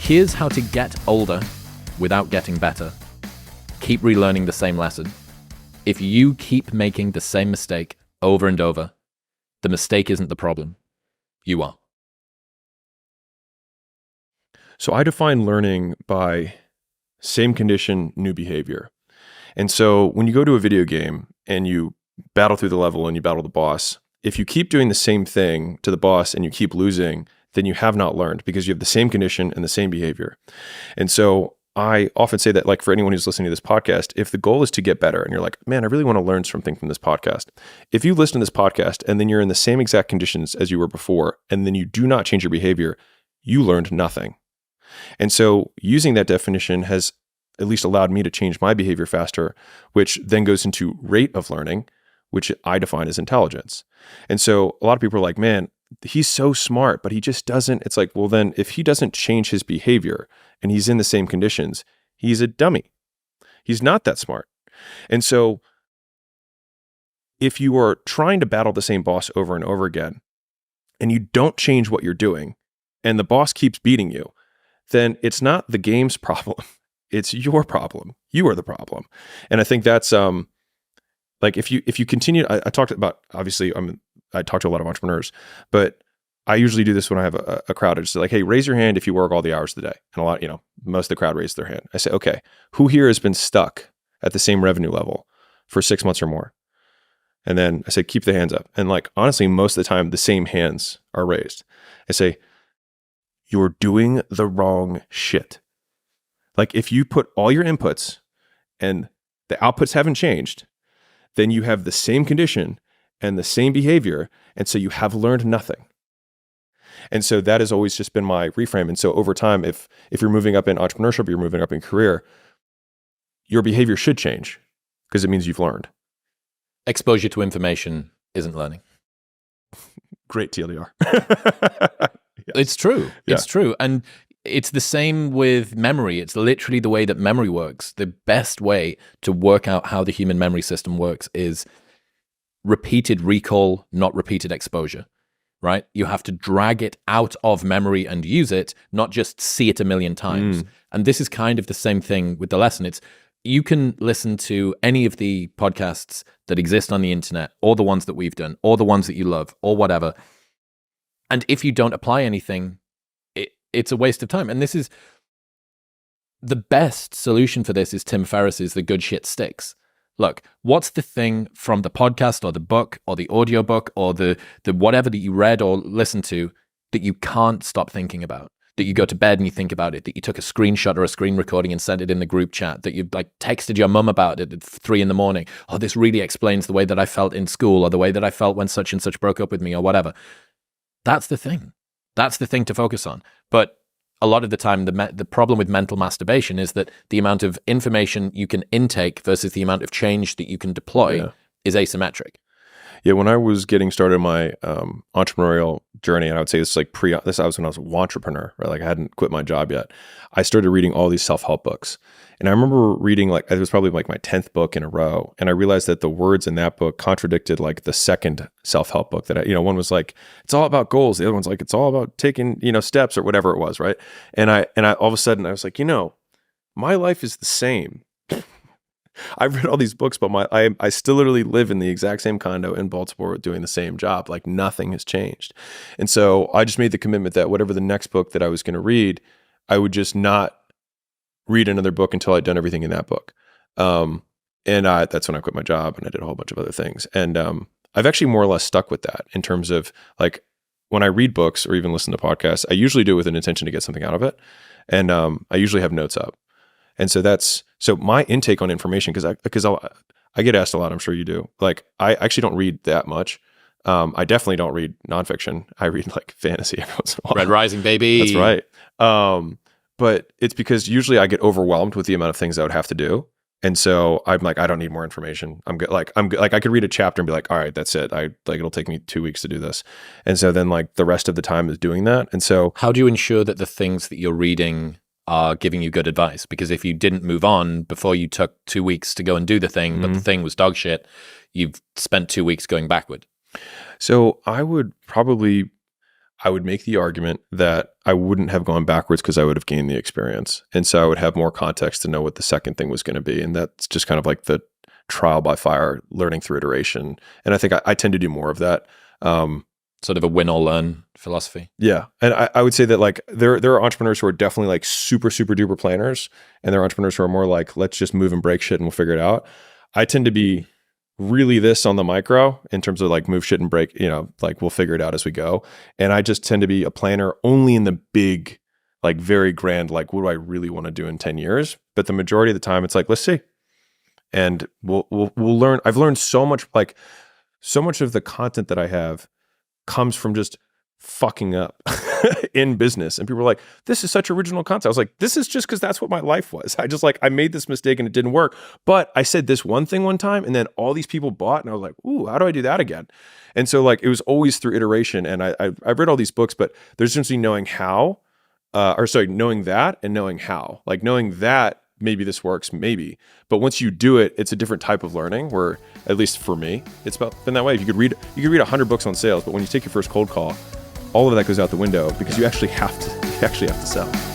Here's how to get older without getting better. Keep relearning the same lesson. If you keep making the same mistake over and over, the mistake isn't the problem. You are. So I define learning by same condition, new behavior. And so when you go to a video game and you battle through the level and you battle the boss, if you keep doing the same thing to the boss and you keep losing, then you have not learned because you have the same condition and the same behavior. And so I often say that, like, for anyone who's listening to this podcast, if the goal is to get better and you're like, man, I really want to learn something from this podcast. If you listen to this podcast and then you're in the same exact conditions as you were before, and then you do not change your behavior, you learned nothing. And so using that definition has at least allowed me to change my behavior faster, which then goes into rate of learning, which I define as intelligence. And so a lot of people are like, man, he's so smart, but he just doesn't. It's like, well, then if he doesn't change his behavior and he's in the same conditions, he's a dummy. He's not that smart. And so if you are trying to battle the same boss over and over again, and you don't change what you're doing, and the boss keeps beating you, then it's not the game's problem. It's your problem. You are the problem. And I think that's like if you continue. I talked about, obviously, I talk to a lot of entrepreneurs, but I usually do this when I have a crowd. It's like, hey, raise your hand if you work all the hours of the day. And most of the crowd raised their hand. I say, okay, who here has been stuck at the same revenue level for 6 months or more? And then I say, keep the hands up. And like, honestly, most of the time, the same hands are raised. I say, you're doing the wrong shit. Like, if you put all your inputs and the outputs haven't changed, then you have the same condition and the same behavior. And so you have learned nothing. And so that has always just been my reframe. And so over time, if you're moving up in entrepreneurship, you're moving up in career, your behavior should change because it means you've learned. Exposure to information isn't learning. Great TLDR. Yes. It's true. Yeah. It's true. And it's the same with memory. It's literally the way that memory works. The best way to work out how the human memory system works is repeated recall, not repeated exposure, right? You have to drag it out of memory and use it, not just see it a million times. And this is kind of the same thing with the lesson. You can listen to any of the podcasts that exist on the internet, or the ones that we've done, or the ones that you love, or whatever. And if you don't apply anything, it's a waste of time. And this is the best solution for this is Tim Ferriss's The Good Shit Sticks. Look, what's the thing from the podcast or the book or the audiobook or the whatever that you read or listened to that you can't stop thinking about? That you go to bed and you think about it, that you took a screenshot or a screen recording and sent it in the group chat, that you like texted your mum about it at 3 a.m. Oh, this really explains the way that I felt in school or the way that I felt when such and such broke up with me or whatever. That's the thing. That's the thing to focus on. But a lot of the time, the problem with mental masturbation is that the amount of information you can intake versus the amount of change that you can deploy is asymmetric. Yeah, when I was getting started in my entrepreneurial journey, and I would say this was when I was an entrepreneur, right? Like I hadn't quit my job yet. I started reading all these self-help books. And I remember reading, like, it was probably like my 10th book in a row. And I realized that the words in that book contradicted like the second self-help book that one was like, it's all about goals. The other one's like, it's all about taking, steps or whatever it was. Right. And I all of a sudden I was like, my life is the same. I've read all these books, but I still literally live in the exact same condo in Baltimore doing the same job. Like nothing has changed. And so I just made the commitment that whatever the next book that I was going to read, I would just not read another book until I'd done everything in that book. And that's when I quit my job and I did a whole bunch of other things. And I've actually more or less stuck with that in terms of like when I read books or even listen to podcasts, I usually do it with an intention to get something out of it. And I usually have notes up. And so my intake on information, because I get asked a lot, I'm sure you do. Like I actually don't read that much. I definitely don't read nonfiction. I read like fantasy every once in a while. Red Rising, baby. That's right. But it's because usually I get overwhelmed with the amount of things I would have to do. And so I'm like, I don't need more information. I'm good. Like I could read a chapter and be like, all right, that's it. It'll take me 2 weeks to do this. And so then like the rest of the time is doing that. And so how do you ensure that the things that you're reading are giving you good advice? Because if you didn't move on before you took 2 weeks to go and do the thing, but the thing was dog shit, you've spent 2 weeks going backward. So I I would make the argument that I wouldn't have gone backwards because I would have gained the experience. And so I would have more context to know what the second thing was going to be. And that's just kind of like the trial by fire, learning through iteration. And I think I tend to do more of that. Sort of a win or learn philosophy. Yeah. And I would say that like there are entrepreneurs who are definitely like super, super duper planners. And there are entrepreneurs who are more like, let's just move and break shit and we'll figure it out. I tend to be really this on the micro in terms of like move shit and break, like we'll figure it out as we go. And I just tend to be a planner only in the big, like very grand, like what do I really want to do in 10 years? But the majority of the time it's like, let's see. And we'll learn. I've learned so much, like so much of the content that I have comes from just fucking up in business. And people are like, this is such original content. I was like, this is just because that's what my life was. I made this mistake and it didn't work. But I said this one thing one time and then all these people bought and I was like, ooh, how do I do that again? And so like, it was always through iteration. And I've read all these books, but there's just knowing how, knowing that and knowing how. Like knowing that maybe this works, maybe. But once you do it, it's a different type of learning where, at least for me, it's been that way. You could read 100 books on sales, but when you take your first cold call, all of that goes out the window because you actually have to sell.